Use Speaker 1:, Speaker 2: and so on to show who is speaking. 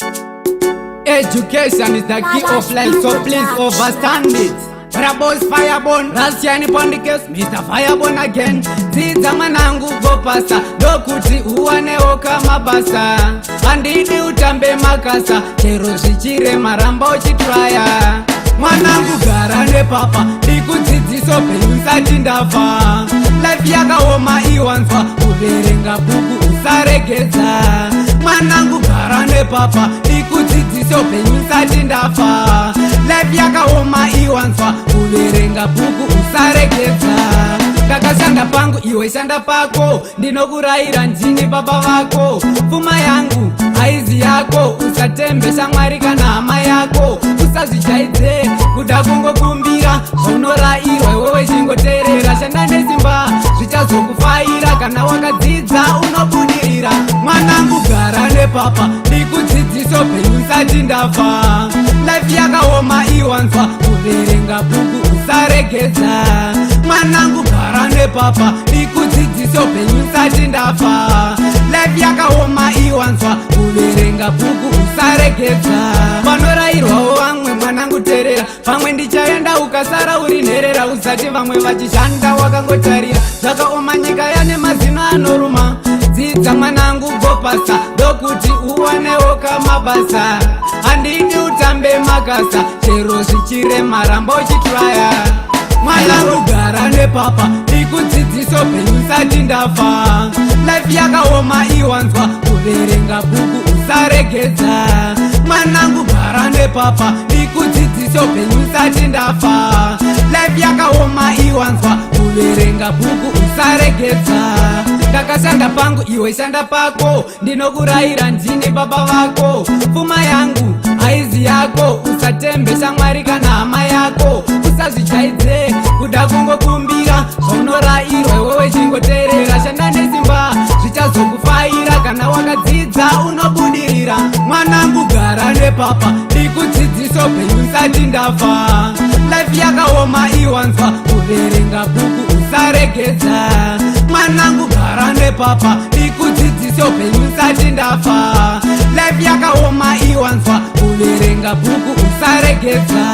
Speaker 1: Education is the key of life, so please understand it. Rabos fireborn, Russian upon the case, Mr. Fireborn again. Dzidza mwanangu gopasa, ndokuti uwanewo kamabasa. Handidi utambe makasa, chero zvichire maramba uchitraya. Mwanangu gara nepapa, ndikudzidziso penyu usati ndafa. Life yakaoma iwanzwa, kuverenga bhuku usaregedza. Mwanangu gara nepapa, ndikudzidziso penyu usati ndafa. Life yakaoma iwanzwa, kuverenga bhuku usaregedza. Ndakashanda pangu iwe shanda pako, ndinokurayira ndini baba vako. Pfuma yangu haizi yako, usatembe shamwari kana hama yako. Usazvichaidze kuda kungokumbira, unorayirwa iwewe chingoteerera. Shanda nesimba zvichazokufaira, kana wakadzidza unobudirira. Mwanangu gara nepapa, ndikudzidziso penyu usati ndafa. Life yakaoma iwanzwa, kuverenga bhuku usaregedza. Mwanangu gara nepapa, ndikudzidziso penyu usati ndafa. Life yakaoma iwanzwa, kuverenga bhuku usaregedza. Panorayirwawo vamwe mwanangu teerera, pamwe ndichaenda ukasara uri nherera. Usati vamwe vachishanda wakangotarira, zvakaoma nyika yane mazino anoruma. Dzidza mwanangu gopasa, ndokuti uwanewo kamabasa. Handidi utambe makasa, chero zvichire maramba uchitraya. Mwanangu gara nepapa, ndikudzidziso penyu usati ndafa. Life yakaoma iwanzwa, kuverenga bhuku usaregedza. Mwanangu gara nepapa, ndikudzidziso penyu usati ndafa. Life yakaoma iwanzwa, kuverenga bhuku usaregedza. Ndakashanda pangu iwe shanda pako, ndinokurayira ndini baba vako. Pfuma yangu haizi yako, usatembe shamwari kana hama yako. Usazvichaidze kuda kungokumbira, unorayirwa iwewe chingoteerera. Shanda nesimba zvichazokufaira, kana wakadzidza unobudirira. Mwanangu gara nepapa, ndikudzidziso penyu usati ndafa. Life yakaoma iwanzwa, kuverenga bhuku usaregedza. Mwanangu gara nepapa, ndikudzidziso penyu usati ndafa. Life yakaoma iwanzwa, kuverenga bhuku usaregedza.